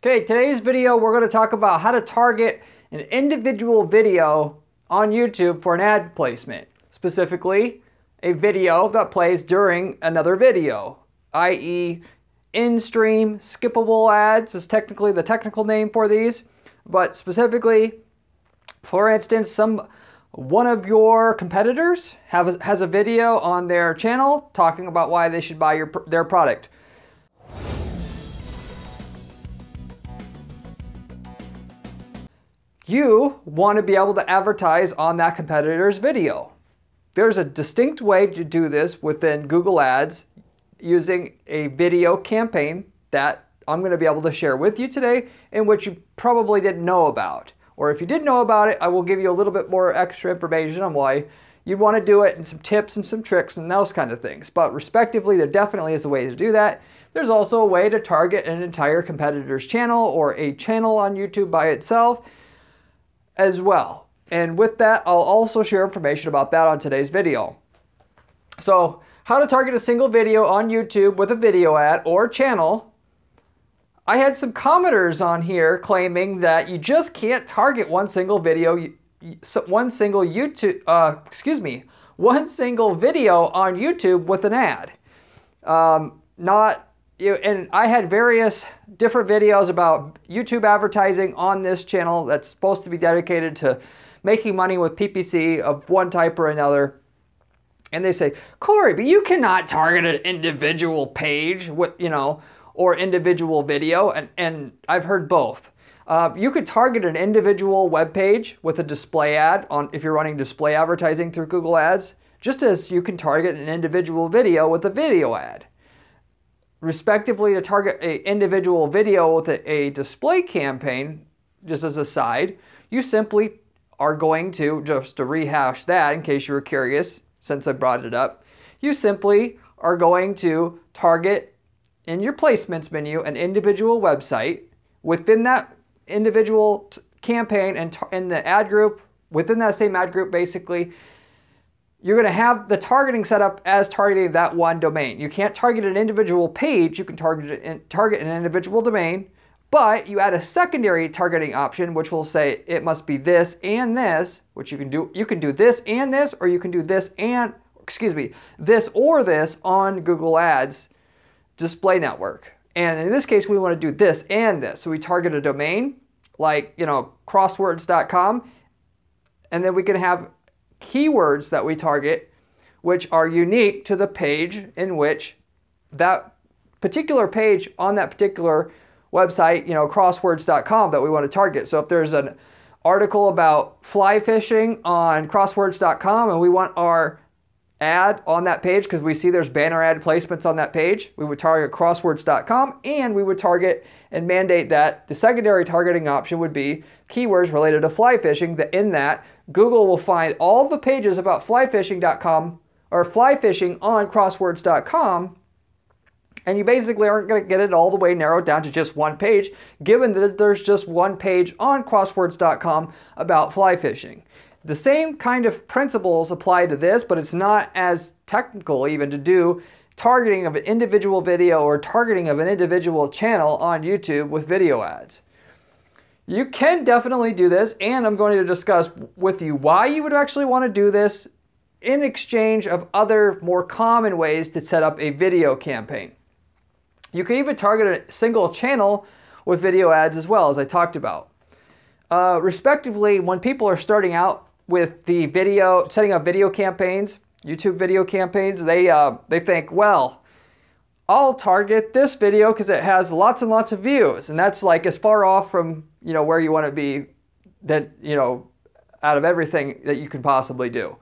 Okay, today's video we're going to talk about how to target an individual video on YouTube for an ad placement. Specifically, a video that plays during another video, i.e. Instream skippable ads is technically the technical name for these, but specifically, for instance, one of your competitors has a video on their channel talking about why they should buy their product. You want to be able to advertise on that competitor's video. There's a distinct way to do this within Google Ads using a video campaign that I'm going to be able to share with you today, in which you probably didn't know about. Or if you did know about it, I will give you a little bit more extra information on why you'd want to do it and some tips and some tricks and those kind of things. But respectively, there definitely is a way to do that. There's also a way to target an entire competitor's channel or a channel on YouTube by itself as well. And with that, I'll also share information about that on today's video. So, how to target a single video on YouTube with a video ad or channel. I had some commenters on here claiming that you just can't target one single video, one single video on YouTube with an ad. And I had various different videos about YouTube advertising on this channel that's supposed to be dedicated to making money with PPC of one type or another. And they say, Corey, but you cannot target an individual page with, or individual video. And I've heard both. You could target an individual web page with a display ad if you're running display advertising through Google Ads, just as you can target an individual video with a video ad. Respectively, to target an individual video with a display campaign, just as a side, you simply are going to, just to rehash that in case you were curious, since I brought it up, you simply are going to target in your placements menu an individual website. Within that individual campaign and in the ad group, within that same ad group basically, you're going to have the targeting set up as targeting that one domain. You can't target an individual page, you can target an individual domain, but you add a secondary targeting option which will say it must be this and this, which you can do. You can do this and this, or you can do this and, this or this on Google Ads display network. And in this case, we want to do this and this. So we target a domain like, crosswords.com, and then we can have keywords that we target which are unique to the page in which that particular page on that particular website, crosswords.com, that we want to target. So if there's an article about fly fishing on crosswords.com and we want our ad on that page because we see there's banner ad placements on that page, we would target crosswords.com, and we would target and mandate that the secondary targeting option would be keywords related to fly fishing. That in that, Google will find all the pages about flyfishing.com or fly fishing on crosswords.com, and you basically aren't going to get it all the way narrowed down to just one page, given that there's just one page on crosswords.com about fly fishing. The same kind of principles apply to this, but it's not as technical even to do targeting of an individual video or targeting of an individual channel on YouTube with video ads. You can definitely do this, and I'm going to discuss with you why you would actually want to do this in exchange of other more common ways to set up a video campaign. You can even target a single channel with video ads as well, as I talked about. Respectively, when people are starting out with the video, setting up video campaigns, YouTube video campaigns, they think, well, I'll target this video because it has lots and lots of views, and that's like as far off from where you want to be that out of everything that you can possibly do.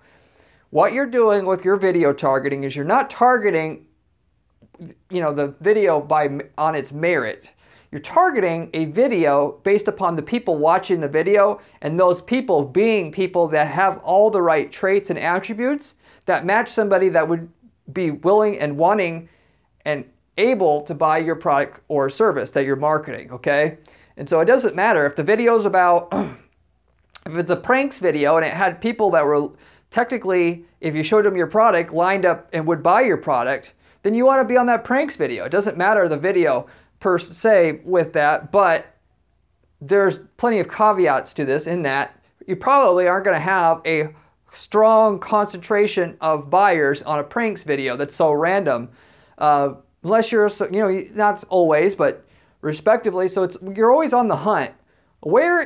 What you're doing with your video targeting is you're not targeting the video on its merit. You're targeting a video based upon the people watching the video, and those people being people that have all the right traits and attributes that match somebody that would be willing and wanting and able to buy your product or service that you're marketing, okay? And so it doesn't matter if the video's about, if it's a pranks video and it had people that were technically, if you showed them your product, lined up and would buy your product, then you want to be on that pranks video. It doesn't matter the video. per se with that, but there's plenty of caveats to this in that you probably aren't going to have a strong concentration of buyers on a pranks video that's so random, unless you're, not always, but respectively. So you're always on the hunt. Where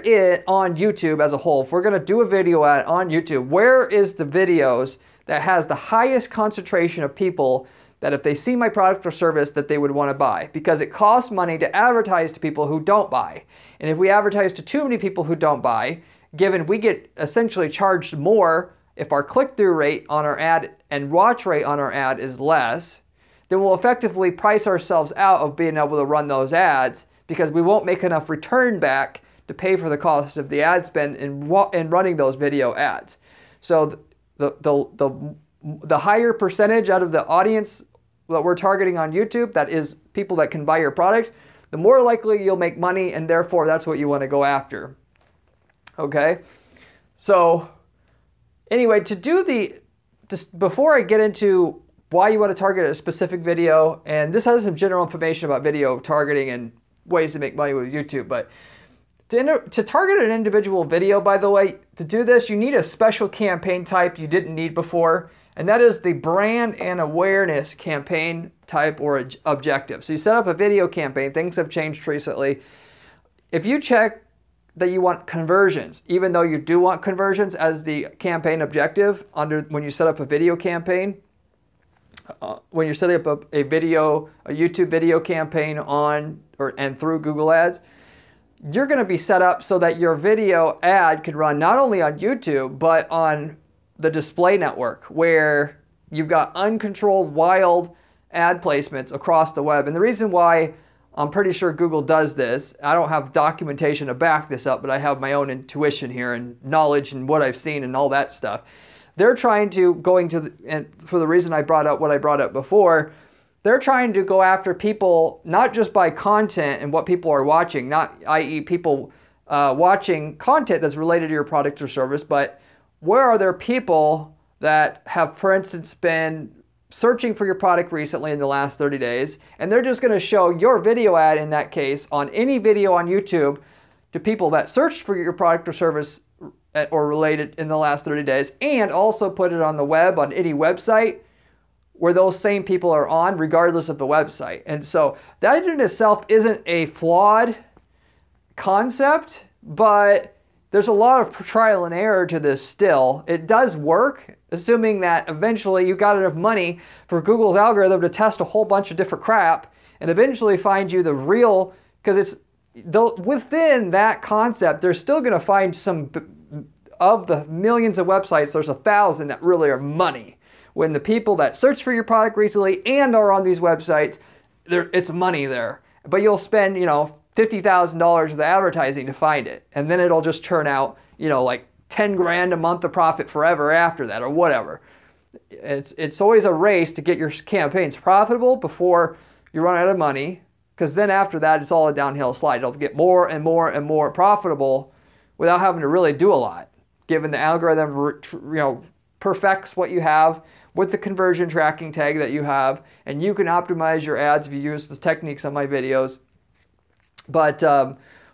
on YouTube as a whole, if we're going to do a video ad on YouTube, where is the videos that has the highest concentration of people that if they see my product or service that they would want to buy? Because it costs money to advertise to people who don't buy. And if we advertise to too many people who don't buy, given we get essentially charged more if our click-through rate on our ad and watch rate on our ad is less, then we'll effectively price ourselves out of being able to run those ads because we won't make enough return back to pay for the cost of the ad spend in running those video ads. So the higher percentage out of the audience that we're targeting on YouTube, that is people that can buy your product, the more likely you'll make money, and therefore that's what you want to go after. Okay? So anyway, before I get into why you want to target a specific video, and this has some general information about video targeting and ways to make money with YouTube, but to target an individual video, by the way, to do this, you need a special campaign type you didn't need before, and that is the brand and awareness campaign type or objective. So you set up a video campaign. Things have changed recently. If you check that you want conversions, even though you do want conversions as the campaign objective when you set up a video campaign, when you're setting up a YouTube video campaign and through Google Ads, you're going to be set up so that your video ad could run not only on YouTube, but on the display network where you've got uncontrolled, wild ad placements across the web. And the reason why I'm pretty sure Google does this, I don't have documentation to back this up, but I have my own intuition here and knowledge and what I've seen and all that stuff. They're trying to, and for the reason I brought up what I brought up before, they're trying to go after people not just by content and what people are watching, i.e. people watching content that's related to your product or service, but where are there people that have, for instance, been searching for your product recently in the last 30 days, and they're just going to show your video ad in that case on any video on YouTube to people that searched for your product or service or related in the last 30 days, and also put it on the web on any website where those same people are on, regardless of the website. And so that in itself isn't a flawed concept, but there's a lot of trial and error to this still. It does work, assuming that eventually you got enough money for Google's algorithm to test a whole bunch of different crap and eventually find you the real, because it's within that concept, they're still going to find some of the millions of websites, there's 1,000 that really are money. When the people that search for your product recently and are on these websites, it's money there. But you'll spend, $50,000 of advertising to find it. And then it'll just turn out, like 10 grand a month of profit forever after that or whatever. It's always a race to get your campaigns profitable before you run out of money, because then after that, it's all a downhill slide. It'll get more and more and more profitable without having to really do a lot, given the algorithm, perfects what you have with the conversion tracking tag that you have, and you can optimize your ads if you use the techniques on my videos. But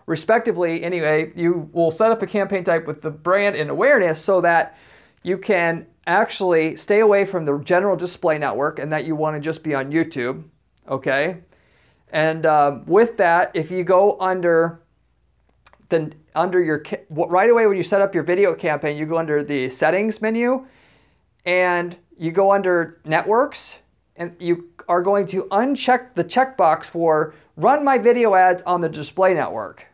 respectively, anyway, you will set up a campaign type with the brand and awareness so that you can actually stay away from the general display network and that you want to just be on YouTube, okay? And with that, if you go under your, right away when you set up your video campaign, you go under the settings menu and you go under networks, and you are going to uncheck the checkbox for run my video ads on the display network.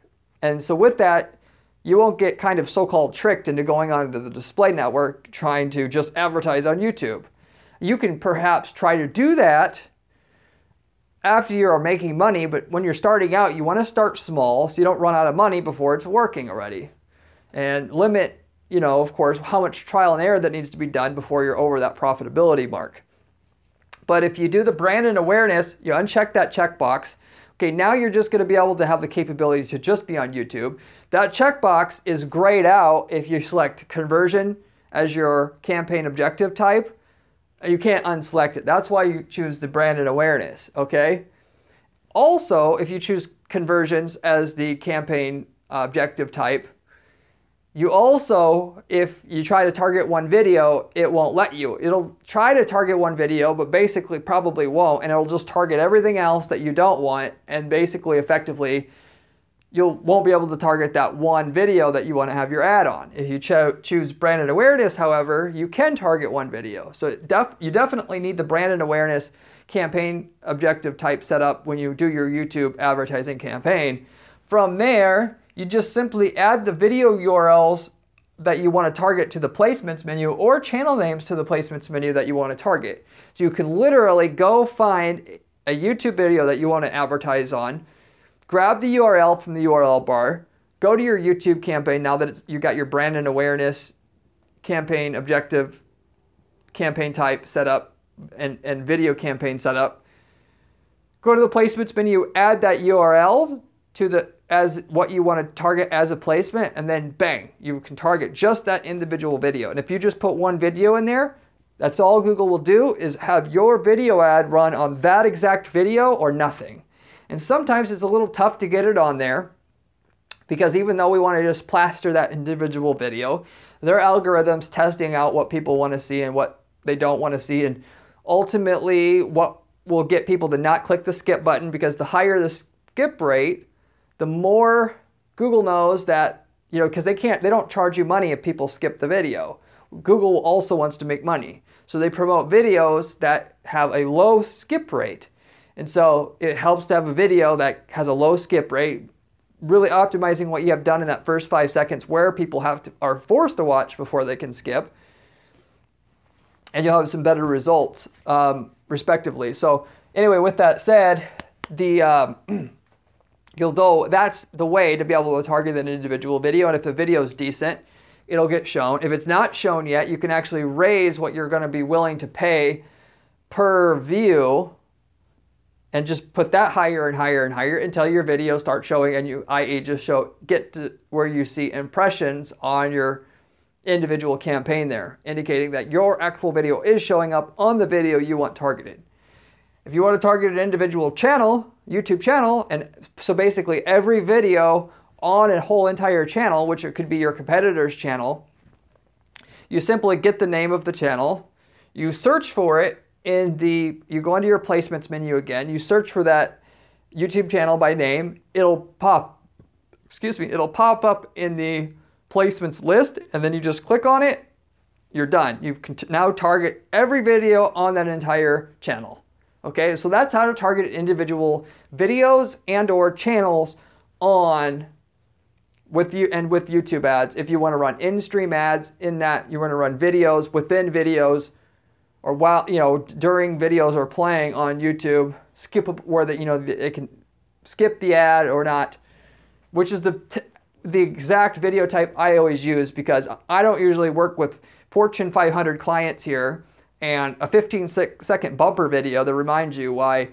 And so with that, you won't get kind of so-called tricked into going onto the display network trying to just advertise on YouTube. You can perhaps try to do that after you are making money, but when you're starting out, you want to start small so you don't run out of money before it's working already. And limit, of course, how much trial and error that needs to be done before you're over that profitability mark. But if you do the brand and awareness, you uncheck that checkbox. Okay, now you're just going to be able to have the capability to just be on YouTube. That checkbox is grayed out if you select conversion as your campaign objective type. You can't unselect it. That's why you choose the brand and awareness, okay? Also, if you choose conversions as the campaign objective type, you also, if you try to target one video, it won't let you. It'll try to target one video, but basically probably won't, and it'll just target everything else that you don't want, and basically effectively you won't be able to target that one video that you want to have your ad on. If you choose branded awareness, however, you can target one video. So you definitely need the branded awareness campaign objective type set up when you do your YouTube advertising campaign. From there, you just simply add the video URLs that you want to target to the placements menu, or channel names to the placements menu that you want to target. So you can literally go find a YouTube video that you want to advertise on, grab the URL from the URL bar, go to your YouTube campaign now that you got your brand and awareness campaign objective campaign type set up and video campaign set up. Go to the placements menu, add that URL to as what you want to target as a placement, and then bang, you can target just that individual video. And if you just put one video in there, that's all Google will do, is have your video ad run on that exact video or nothing. And sometimes it's a little tough to get it on there, because even though we want to just plaster that individual video, their algorithm's testing out what people want to see and what they don't want to see, and ultimately what will get people to not click the skip button, because the higher the skip rate, the more Google knows that, you know, because they don't charge you money if people skip the video. Google also wants to make money. So they promote videos that have a low skip rate. And so it helps to have a video that has a low skip rate, really optimizing what you have done in that first 5 seconds where people are forced to watch before they can skip. And you'll have some better results, respectively. So anyway, with that said, that's the way to be able to target an individual video. And if the video is decent, it'll get shown. If it's not shown yet, you can actually raise what you're going to be willing to pay per view, and just put that higher and higher and higher until your video starts showing, and i.e. just get to where you see impressions on your individual campaign there, indicating that your actual video is showing up on the video you want targeted. If you want to target an individual channel, YouTube channel, and so basically every video on a whole entire channel, which it could be your competitor's channel, you simply get the name of the channel, you search for it you go into your placements menu again, you search for that YouTube channel by name, it'll pop up in the placements list, and then you just click on it, you're done. You can now target every video on that entire channel. Okay, so that's how to target individual videos and or channels with YouTube ads. If you want to run Instream ads, in that you want to run videos within videos, or while, during videos are playing on YouTube, it can skip the ad or not, which is the exact video type I always use, because I don't usually work with Fortune 500 clients here, and a 15-second bumper video that reminds you why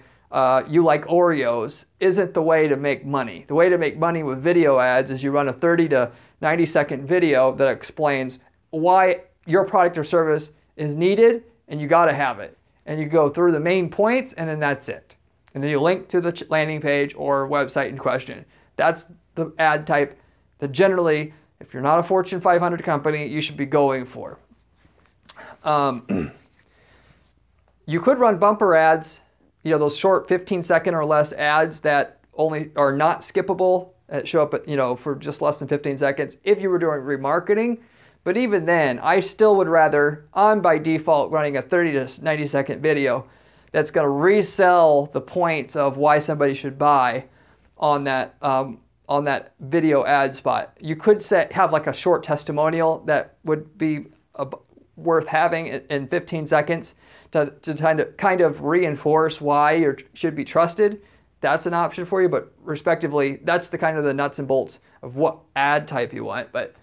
you like Oreos isn't the way to make money. The way to make money with video ads is you run a 30 to 90-second video that explains why your product or service is needed, and you got to have it. And you go through the main points, and then that's it. And then you link to the landing page or website in question. That's the ad type that generally, if you're not a Fortune 500 company, you should be going for. You could run bumper ads, those short 15-second or less ads that only are not skippable, that show up at, for just less than 15 seconds if you were doing remarketing. But even then, I still would rather, I'm by default running a 30 to 90-second video that's going to resell the points of why somebody should buy on that video ad spot. You could have like a short testimonial that would be worth having in 15 seconds to kind of reinforce why you should be trusted. That's an option for you, but respectively, that's the kind of the nuts and bolts of what ad type you want. But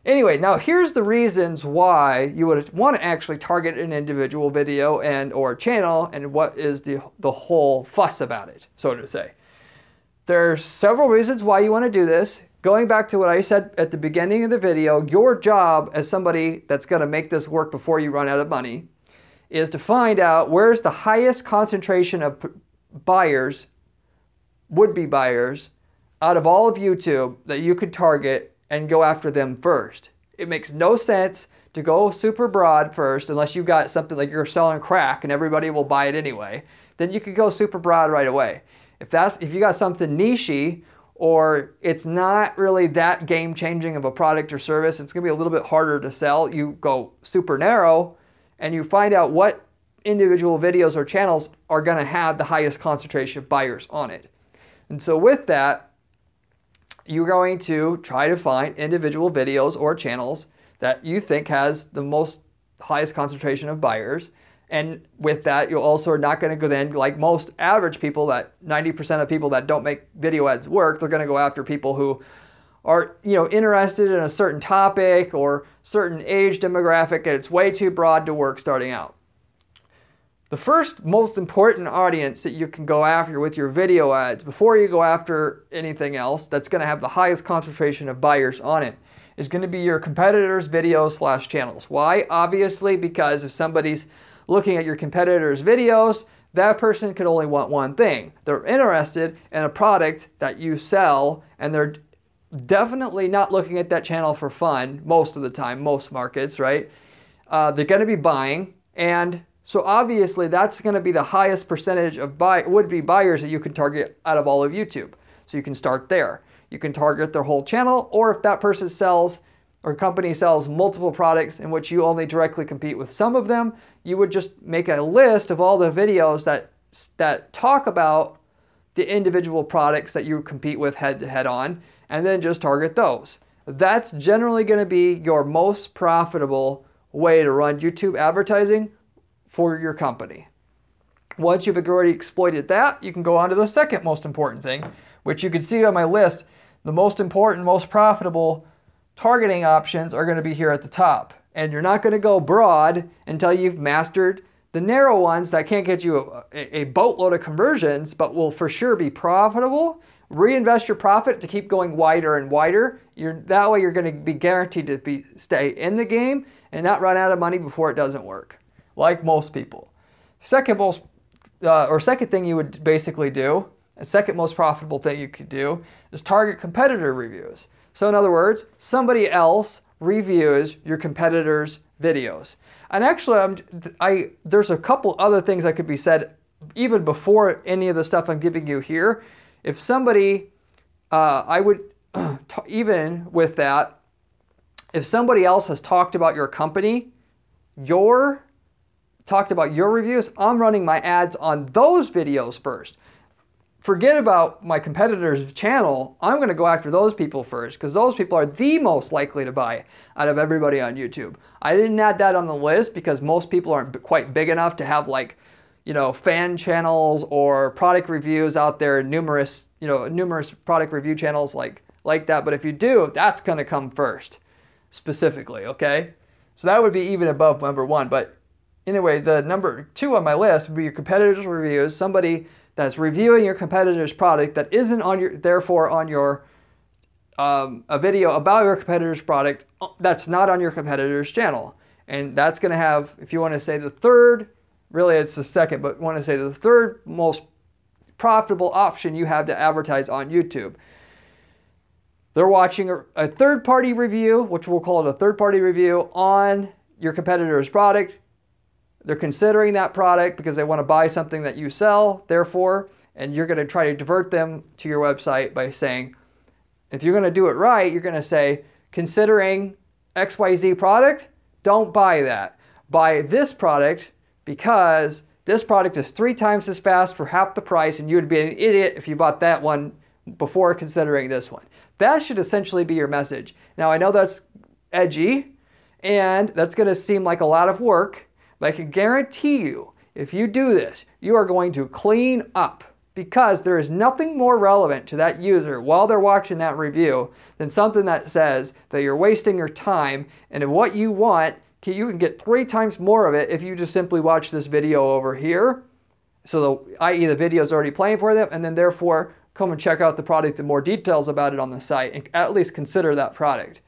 anyway, now here's the reasons why you would want to actually target an individual video and or channel, and what is the whole fuss about it, so to say. There's several reasons why you want to do this. Going back to what I said at the beginning of the video, your job as somebody that's going to make this work before you run out of money is to find out where's the highest concentration of buyers would-be buyers out of all of YouTube that you could target and go after them first. It makes no sense to go super broad first unless you've got something like you're selling crack and everybody will buy it anyway. Then you could go super broad right away. If you got something niche-y or it's not really that game-changing of a product or service, it's going to be a little bit harder to sell. You go super narrow and you find out what individual videos or channels are going to have the highest concentration of buyers on it. And so with that, you're going to try to find individual videos or channels that you think has the highest concentration of buyers. And with that, you also are not going to go then, like most average people, that 90% of people that don't make video ads work, they're going to go after people who are, interested in a certain topic or certain age demographic, and it's way too broad to work starting out. The first most important audience that you can go after with your video ads before you go after anything else that's going to have the highest concentration of buyers on it is going to be your competitors' videos / channels. Why? Obviously, because if somebody's looking at your competitors' videos, that person could only want one thing. They're interested in a product that you sell, and they're definitely not looking at that channel for fun most of the time, most markets, right? They're going to be buying, and so obviously that's going to be the highest percentage of would-be buyers that you can target out of all of YouTube. So you can start there. You can target their whole channel, or if that person sells or company sells multiple products in which you only directly compete with some of them, you would just make a list of all the videos that talk about the individual products that you compete with head-to-head on, and then just target those. That's generally going to be your most profitable way to run YouTube advertising for your company. Once you've already exploited that, you can go on to the second most important thing, which you can see on my list. The most important, most profitable targeting options are going to be here at the top. And you're not going to go broad until you've mastered the narrow ones that can't get you a boatload of conversions, but will for sure be profitable. Reinvest your profit to keep going wider and wider. That way you're going to be guaranteed to stay in the game and not run out of money before it doesn't work, like most people. Second thing you would basically do, and second most profitable thing you could do, is target competitor reviews. So in other words, somebody else reviews your competitors' videos. And actually, there's a couple other things that could be said even before any of the stuff I'm giving you here. If somebody, even with that, if somebody else has talked about your company, talked about your reviews, I'm running my ads on those videos first. Forget about my competitor's channel. I'm going to go after those people first because those people are the most likely to buy out of everybody on YouTube. I didn't add that on the list because most people aren't quite big enough to have fan channels or product reviews out there, numerous product review channels like that. But if you do, that's going to come first specifically, okay? So that would be even above number one. But anyway, the number two on my list would be your competitors' reviews, somebody that's reviewing your competitor's product that isn't on your a video about your competitor's product that's not on your competitor's channel. And that's going to have, if you want to say the third, really it's the second, but want to say the third most profitable option you have to advertise on YouTube. They're watching a third-party review, which we'll call it a third-party review on your competitor's product. They're considering that product because they want to buy something that you sell, therefore, and you're going to try to divert them to your website by saying, if you're going to do it right, you're going to say, considering XYZ product, don't buy that. Buy this product because this product is 3 times as fast for half the price, and you would be an idiot if you bought that one before considering this one. That should essentially be your message. Now, I know that's edgy, and that's going to seem like a lot of work, but I can guarantee you, if you do this, you are going to clean up because there is nothing more relevant to that user while they're watching that review than something that says that you're wasting your time, and if what you want, you can get 3 times more of it if you just simply watch this video over here. So i.e. the video is already playing for them, and then therefore come and check out the product and more details about it on the site and at least consider that product.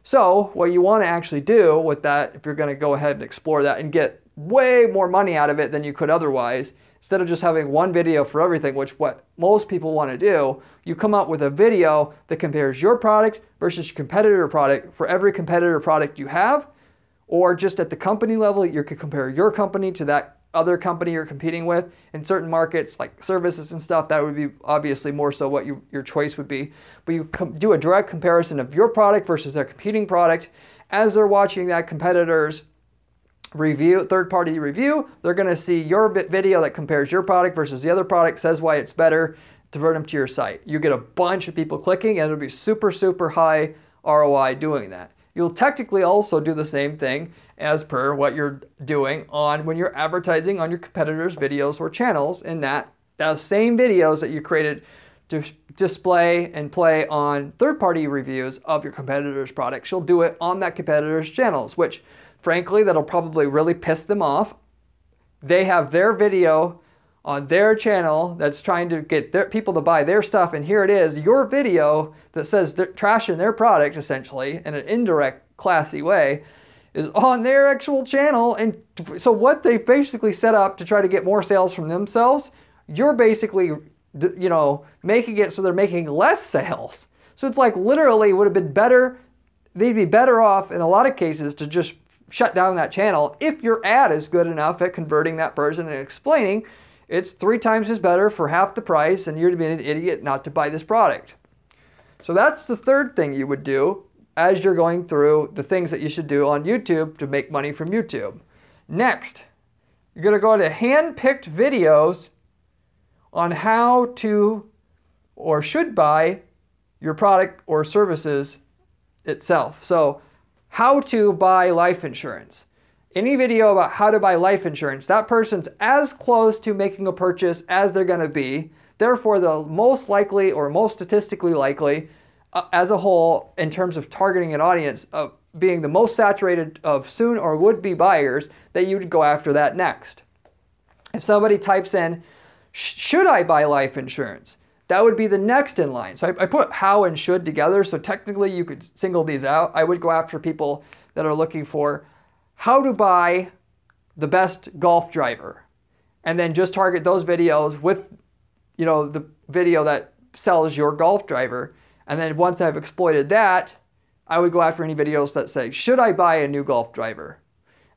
So what you want to actually do with that, if you're going to go ahead and explore that and get way more money out of it than you could otherwise, instead of just having one video for everything, which what most people want to do, you come up with a video that compares your product versus your competitor product for every competitor product you have, or just at the company level, you could compare your company to that other company you're competing with. In certain markets like services and stuff, that would be obviously more so what your choice would be. But you do a direct comparison of your product versus their competing product. As they're watching that competitor's review, third-party review, they're going to see your video that compares your product versus the other product, says why it's better, divert them to your site. You get a bunch of people clicking, and it'll be super, super high ROI doing that. You'll technically also do the same thing as per what you're doing when you're advertising on your competitors' videos or channels, in that those same videos that you created to display and play on third-party reviews of your competitors' products, you'll do it on that competitor's channels, which frankly, that'll probably really piss them off. They have their video on their channel that's trying to get their people to buy their stuff, and here it is, your video that says they're trashing their product, essentially, in an indirect, classy way, is on their actual channel. And so what they basically set up to try to get more sales from themselves, you're basically, making it so they're making less sales. So it's like literally would have been better, they'd be better off in a lot of cases to just shut down that channel if your ad is good enough at converting that person and explaining it's 3 times as better for half the price and you're being an idiot not to buy this product. So that's the third thing you would do as you're going through the things that you should do on YouTube to make money from YouTube. Next, you're going to go to handpicked videos on how to or should buy your product or services itself. So how to buy life insurance. Any video about how to buy life insurance, that person's as close to making a purchase as they're going to be. Therefore, the most likely or most statistically likely as a whole in terms of targeting an audience of being the most saturated of soon or would-be buyers, that you would go after that next. If somebody types in, should I buy life insurance? That would be the next in line. So I put how and should together, so technically you could single these out. I would go after people that are looking for how to buy the best golf driver, and then just target those videos with, the video that sells your golf driver. And then once I've exploited that, I would go after any videos that say, should I buy a new golf driver?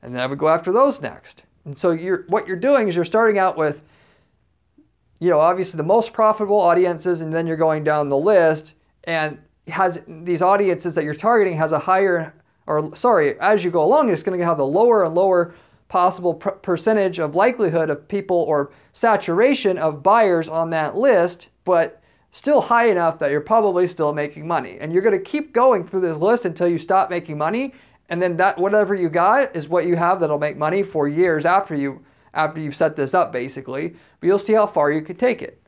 And then I would go after those next. And so what you're doing is you're starting out with, obviously the most profitable audiences, and then you're going down the list, and these audiences that you're targeting has a higher, as you go along, it's going to have the lower and lower possible percentage of likelihood of people or saturation of buyers on that list, but still high enough that you're probably still making money. And you're going to keep going through this list until you stop making money, and then that whatever you got is what you have that'll make money for years after you've set this up, basically. But you'll see how far you can take it.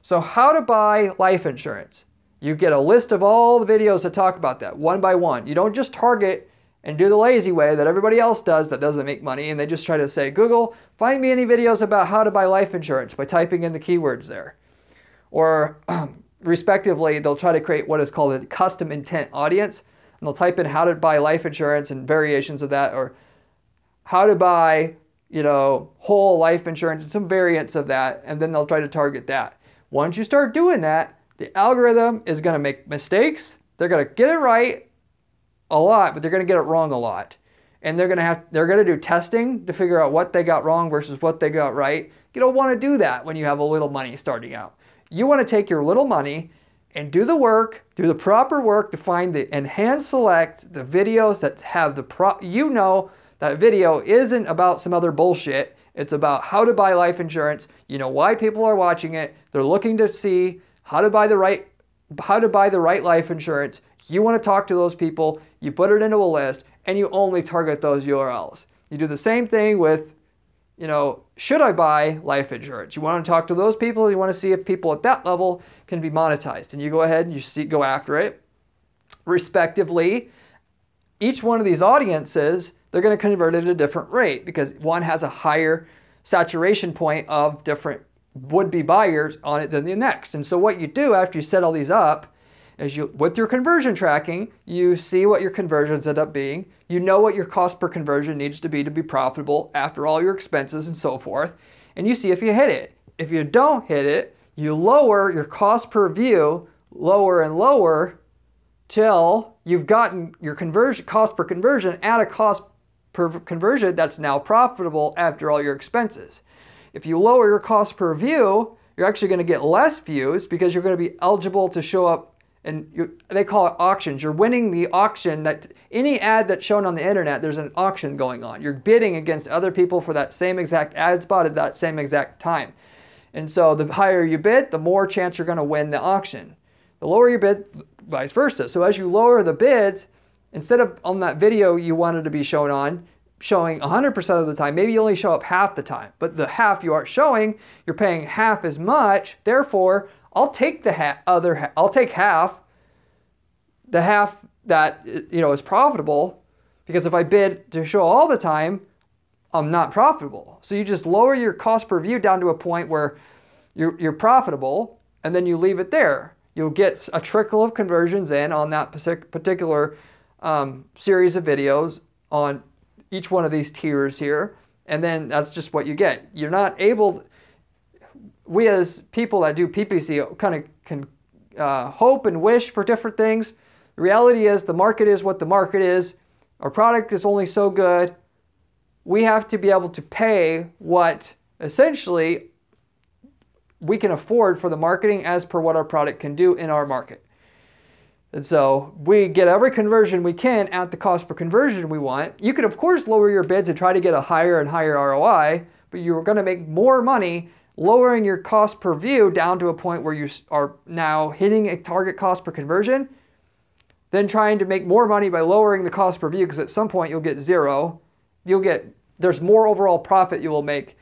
So how to buy life insurance. You get a list of all the videos that talk about that one by one. You don't just target and do the lazy way that everybody else does that doesn't make money, and they just try to say, Google, find me any videos about how to buy life insurance by typing in the keywords there. Or respectively, they'll try to create what is called a custom intent audience, and they'll type in how to buy life insurance and variations of that, or how to buy, whole life insurance and some variants of that, and then they'll try to target that. Once you start doing that, the algorithm is going to make mistakes. They're going to get it right a lot, but they're going to get it wrong a lot. And they're going to do testing to figure out what they got wrong versus what they got right. You don't want to do that when you have a little money starting out. You want to take your little money and do the work, do the proper work to find and hand select the videos that have that video isn't about some other bullshit. It's about how to buy life insurance. You know why people are watching it. They're looking to see how to buy the right life insurance. You want to talk to those people. You put it into a list, and you only target those URLs. You do the same thing with, should I buy life insurance? You want to talk to those people. You want to see if people at that level can be monetized, and you go ahead and you go after it. Respectively, each one of these audiences, they're going to convert at a different rate because one has a higher saturation point of different would-be buyers on it than the next. And so what you do after you set all these up is with your conversion tracking, you see what your conversions end up being. You know what your cost per conversion needs to be profitable after all your expenses and so forth. and you see if you hit it. If you don't hit it, you lower your cost per view lower and lower till you've gotten your cost per conversion at a cost per conversion that's now profitable after all your expenses. If you lower your cost per view, you're actually going to get less views because you're going to be eligible to show up, and they call it auctions. You're winning the auction. That any ad that's shown on the internet, there's an auction going on. You're bidding against other people for that same exact ad spot at that same exact time. And so the higher you bid, the more chance you're going to win the auction. The lower your bid, vice versa. So as you lower the bids, instead of on that video you wanted to be showing 100% of the time, maybe you only show up half the time, but the half you aren't showing, you're paying half as much. Therefore, I'll take the half, the half that is profitable, because if I bid to show all the time, I'm not profitable. So you just lower your cost per view down to a point where you're profitable, and then you leave it there. You'll get a trickle of conversions in on that particular series of videos on each one of these tiers here, and then that's just what you get. You're not able, we as people that do PPC kind of can hope and wish for different things. The reality is the market is what the market is. Our product is only so good. We have to be able to pay what essentially we can afford for the marketing as per what our product can do in our market. And so we get every conversion we can at the cost per conversion we want. You could of course lower your bids and try to get a higher and higher ROI, but you're going to make more money lowering your cost per view down to a point where you are now hitting a target cost per conversion, than trying to make more money by lowering the cost per view, because at some point you'll get zero. There's more overall profit you will make.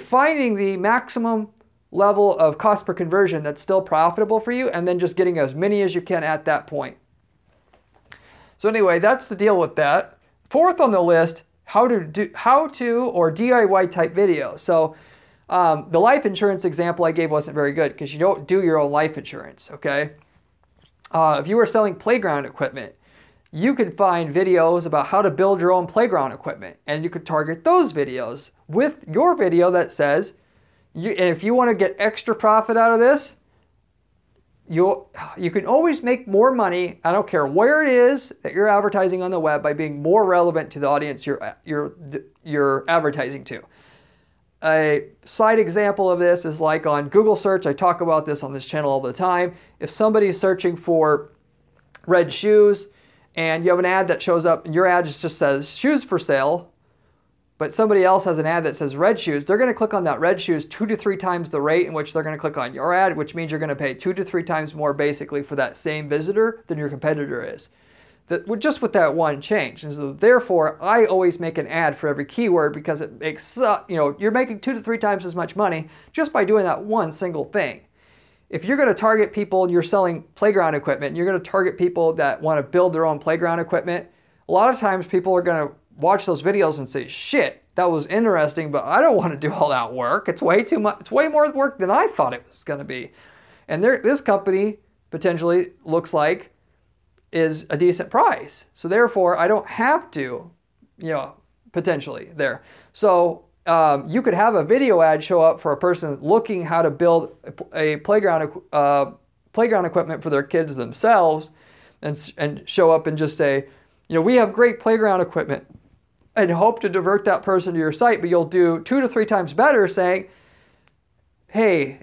Finding the maximum level of cost per conversion that's still profitable for you, and then just getting as many as you can at that point. So anyway, that's the deal with that. Fourth on the list, how to or DIY type videos. So the life insurance example I gave wasn't very good because you don't do your own life insurance, okay? If you were selling playground equipment, you could find videos about how to build your own playground equipment, and you could target those videos with your video that says, and if you want to get extra profit out of this, you can always make more money, I don't care where it is that you're advertising on the web, by being more relevant to the audience you're advertising to. A side example of this is like on Google search. I talk about this on this channel all the time. If somebody's searching for red shoes and you have an ad that shows up and your ad just says shoes for sale, but somebody else has an ad that says red shoes, they're going to click on that red shoes 2 to 3 times the rate in which they're going to click on your ad, which means you're going to pay 2 to 3 times more basically for that same visitor than your competitor is. Just with that one change. And so therefore, I always make an ad for every keyword, because it makes, you're making 2 to 3 times as much money just by doing that one single thing. If you're going to target people and you're selling playground equipment, and you're going to target people that want to build their own playground equipment, a lot of times people are going to watch those videos and say, shit, that was interesting, but I don't want to do all that work. It's way too much. It's way more work than I thought it was going to be. And this company potentially looks like is a decent price. So therefore, I don't have to, potentially there. So you could have a video ad show up for a person looking how to build a playground equipment for their kids themselves, and show up and just say, we have great playground equipment, and hope to divert that person to your site, but you'll do 2 to 3 times better saying, hey,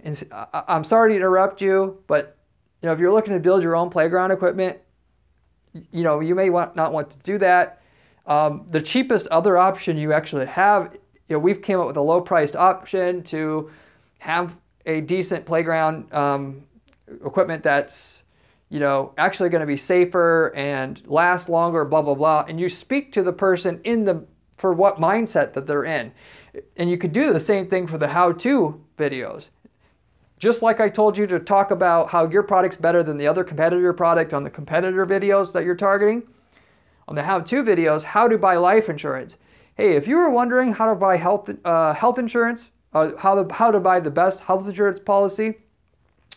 I'm sorry to interrupt you, but if you're looking to build your own playground equipment, you may not want to do that. The cheapest other option you actually have, we've came up with a low-priced option to have a decent playground equipment that's, actually going to be safer and last longer, blah, blah, blah. And you speak to the person for what mindset that they're in. And you could do the same thing for the how-to videos. Just like I told you to talk about how your product's better than the other competitor product on the competitor videos that you're targeting, on the how-to videos, how to buy life insurance. Hey, if you were wondering how to buy health insurance, how to buy the best health insurance policy,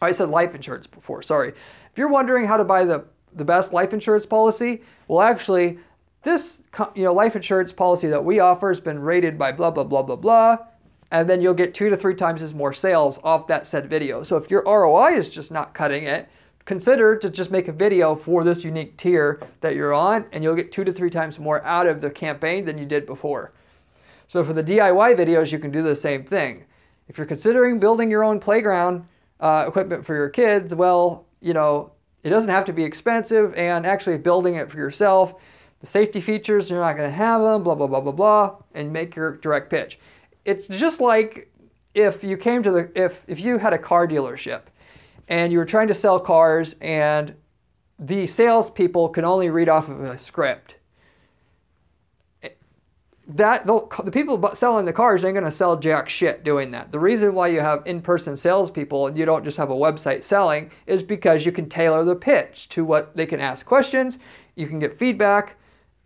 I said life insurance before, sorry. If you're wondering how to buy the best life insurance policy, well, actually, this life insurance policy that we offer has been rated by blah, blah, blah, blah, blah. and then you'll get 2 to 3 times as more sales off that said video. So if your ROI is just not cutting it, consider to just make a video for this unique tier that you're on, and you'll get 2 to 3 times more out of the campaign than you did before. So for the DIY videos, you can do the same thing. If you're considering building your own playground equipment for your kids, well, you know, it doesn't have to be expensive, and actually building it for yourself, the safety features, you're not going to have them, blah, blah, blah, blah, blah, and make your direct pitch. It's just like if you came to the, if you had a car dealership and you were trying to sell cars and the salespeople could only read off of a script. The people selling the cars ain't going to sell jack shit doing that. The reason why you have in-person salespeople and you don't just have a website selling is because you can tailor the pitch to what they can ask questions, you can get feedback,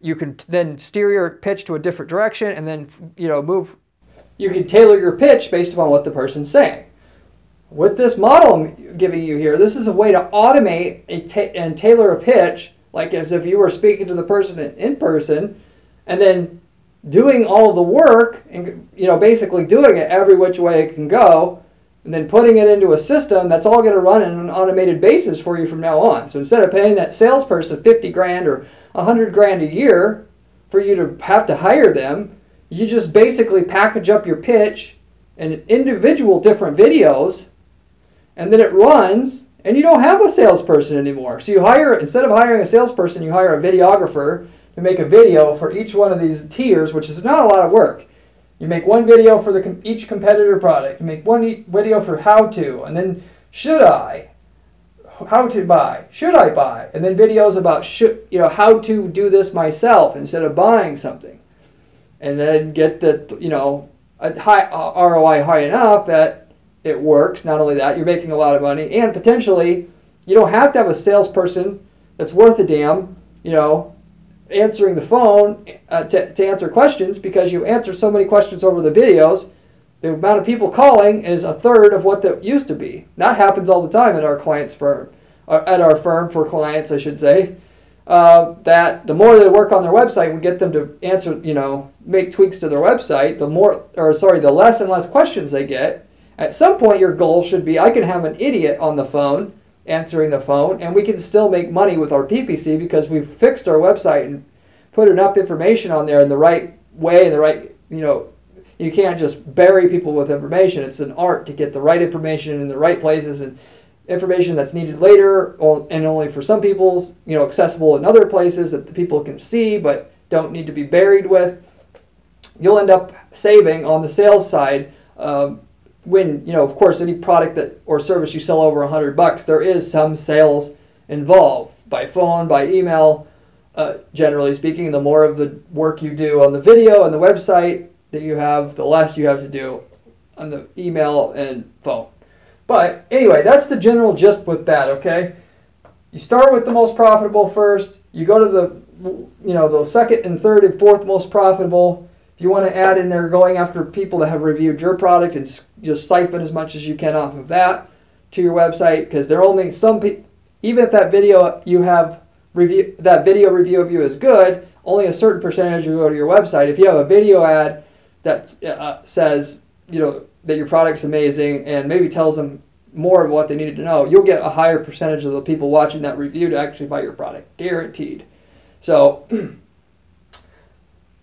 you can then steer your pitch to a different direction, and then, you know, you can tailor your pitch based upon what the person's saying. With this model I'm giving you here, this is a way to automate and tailor a pitch, like as if you were speaking to the person in person, and then doing all of the work and, you know, basically doing it every which way it can go, and then putting it into a system that's all going to run on an automated basis for you from now on. So instead of paying that salesperson 50 grand or 100 grand a year for you to have to hire them, you just basically package up your pitch in individual different videos, and then it runs, and you don't have a salesperson anymore. So you hire, instead of hiring a salesperson, you hire a videographer to make a video for each one of these tiers, which is not a lot of work. You make one video for each competitor product. You make one video for how to, and then how to buy, should I buy, and then videos about how to do this myself instead of buying something, and then get the, you know, a high ROI high enough that it works. Not only that, you're making a lot of money, and potentially you don't have to have a salesperson that's worth a damn, you know, answering the phone to answer questions, because you answer so many questions over the videos. The amount of people calling is a third of what that used to be. That happens all the time at our client's firm, at our firm for clients, I should say. That the more they work on their website, we get them to answer, you know, make tweaks to their website, the less and less questions they get. At some point, your goal should be, I can have an idiot on the phone answering the phone, and we can still make money with our PPC because we've fixed our website and put enough information on there in the right way, in the right, you know, you can't just bury people with information. It's an art to get the right information in the right places, and information that's needed later, and only for some people's, you know, accessible in other places that the people can see but don't need to be buried with. You'll end up saving on the sales side. When, you know, of course, any product that or service you sell over $100, there is some sales involved by phone, by email, generally speaking. The more of the work you do on the video and the website that you have, the less you have to do on the email and phone. But anyway, that's the general gist with that, okay? You start with the most profitable first. You go to the, you know, the second and third and fourth most profitable. If you want to add in there going after people that have reviewed your product and just siphon as much as you can off of that to your website, because there are only some people, even if that video you have that video review of you is good, only a certain percentage will go to your website. If you have a video ad that says, you know, that your product's amazing and maybe tells them more of what they needed to know, you'll get a higher percentage of the people watching that review to actually buy your product, guaranteed. So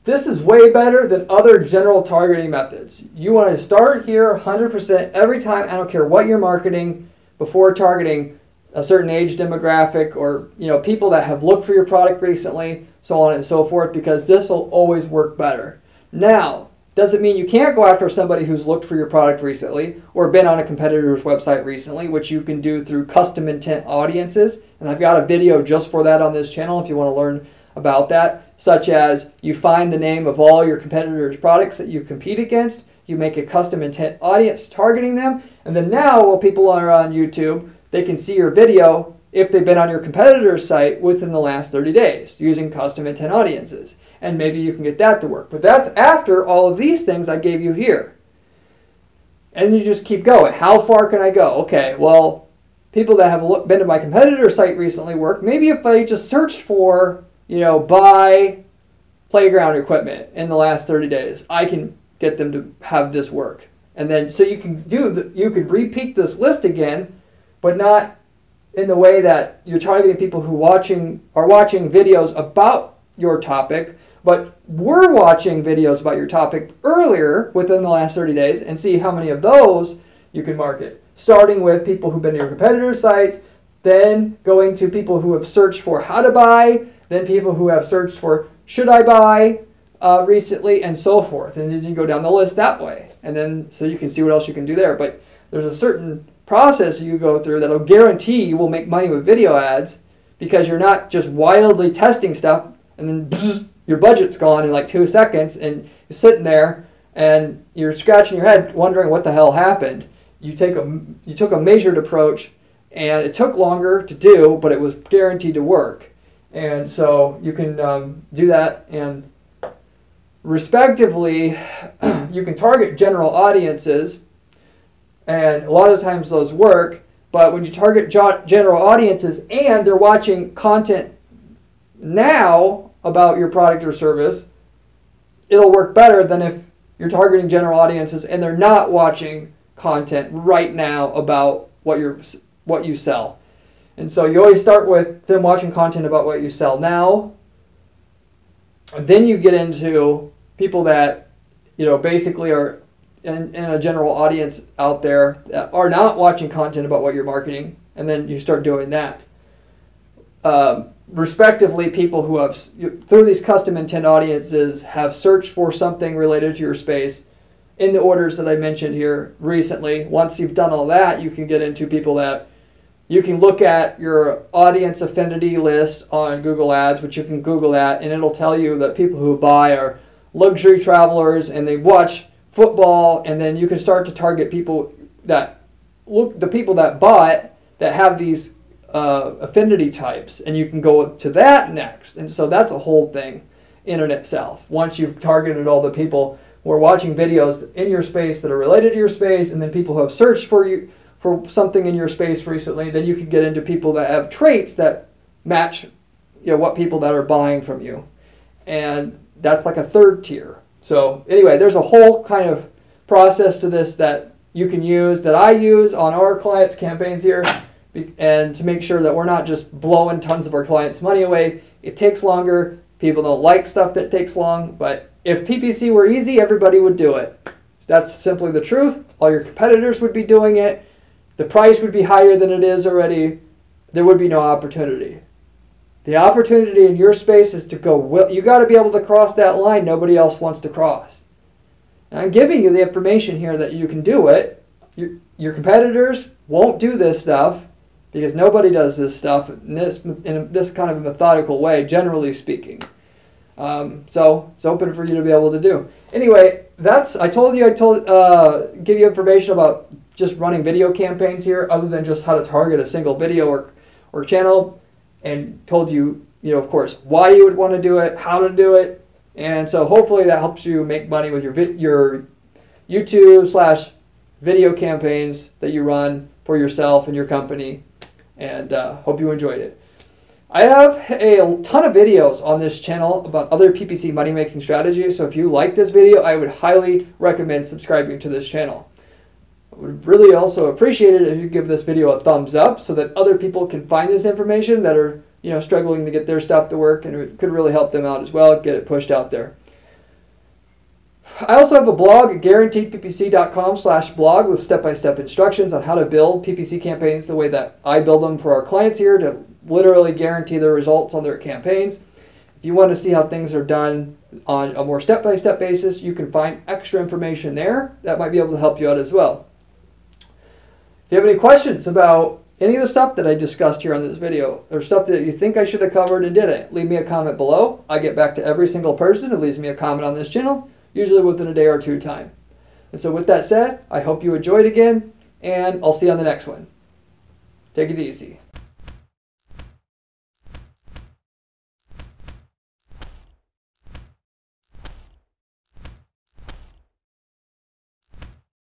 this is way better than other general targeting methods. You want to start here 100% every time. I don't care what you're marketing before targeting a certain age demographic, or, you know, people that have looked for your product recently, so on and so forth, because this will always work better. Now, doesn't mean you can't go after somebody who's looked for your product recently or been on a competitor's website recently, which you can do through custom intent audiences. And I've got a video just for that on this channel if you want to learn about that, such as you find the name of all your competitors' products that you compete against, you make a custom intent audience targeting them, and then now while people are on YouTube, they can see your video if they've been on your competitor's site within the last 30 days using custom intent audiences. And maybe you can get that to work. But that's after all of these things I gave you here. And you just keep going. How far can I go? Okay, well, people that have been to my competitor's site recently work. Maybe if I just search for, you know, buy playground equipment in the last 30 days, I can get them to have this work. And then so you can you could repeat this list again, but not in the way that you're targeting people who are watching videos about your topic, but were watching videos about your topic earlier within the last 30 days, and see how many of those you can market. Starting with people who've been to your competitor sites, then going to people who have searched for how to buy, then people who have searched for should I buy recently, and so forth. And then you go down the list that way. And then so you can see what else you can do there. But there's a certain process you go through that'll guarantee you will make money with video ads, because you're not just wildly testing stuff and then bzz, your budget's gone in like 2 seconds and you're sitting there and you're scratching your head wondering what the hell happened. You took a measured approach, and it took longer to do, but it was guaranteed to work. And so you can do that, and respectively, you can target general audiences, and a lot of times those work, but when you target general audiences and they're watching content now about your product or service, it'll work better than if you're targeting general audiences and they're not watching content right now about what you sell. And so you always start with them watching content about what you sell now. And then you get into people that, basically are in a general audience out there that are not watching content about what you're marketing. And then you start doing that. Respectively, people who have, through these custom intent audiences, have searched for something related to your space in the orders that I mentioned here recently. Once you've done all that, you can get into people that you can look at your audience affinity list on Google Ads, which you can Google that, and it'll tell you that people who buy are luxury travelers and they watch football, and then you can start to target people that the people that bought that have these affinity types, and you can go to that next. And so that's a whole thing in and itself. Once you've targeted all the people who are watching videos in your space that are related to your space, and then people who have searched for something in your space recently, then you can get into people that have traits that match what people that are buying from you. And that's like a third tier. So anyway, there's a whole kind of process to this that you can use, that I use on our clients' campaigns here, and to make sure that we're not just blowing tons of our clients' money away. It takes longer. People don't like stuff that takes long, but if PPC were easy, everybody would do it. That's simply the truth. All your competitors would be doing it. The price would be higher than it is already. There would be no opportunity. The opportunity in your space is to go, you got to be able to cross that line nobody else wants to cross. And I'm giving you the information here that you can do it. Your competitors won't do this stuff because nobody does this stuff in this kind of a methodical way, generally speaking. So it's open for you to be able to do. Anyway, I told you give you information about just running video campaigns here, other than just how to target a single video or channel, and told you, of course, why you would want to do it, how to do it. And so hopefully that helps you make money with your YouTube/video campaigns that you run for yourself and your company. And hope you enjoyed it. I have a ton of videos on this channel about other PPC money-making strategies. So if you like this video, I would highly recommend subscribing to this channel. I would really also appreciate it if you give this video a thumbs up so that other people can find this information that are struggling to get their stuff to work, and it could really help them out as well, get it pushed out there. I also have a blog at guaranteedppc.com/blog with step-by-step instructions on how to build PPC campaigns the way that I build them for our clients here, to literally guarantee the results on their campaigns. If you want to see how things are done on a more step-by-step basis, you can find extra information there that might be able to help you out as well. If you have any questions about any of the stuff that I discussed here on this video, or stuff that you think I should have covered and didn't, leave me a comment below. I get back to every single person who leaves me a comment on this channel, usually within a day or two time. And so with that said, I hope you enjoyed again, and I'll see you on the next one. Take it easy.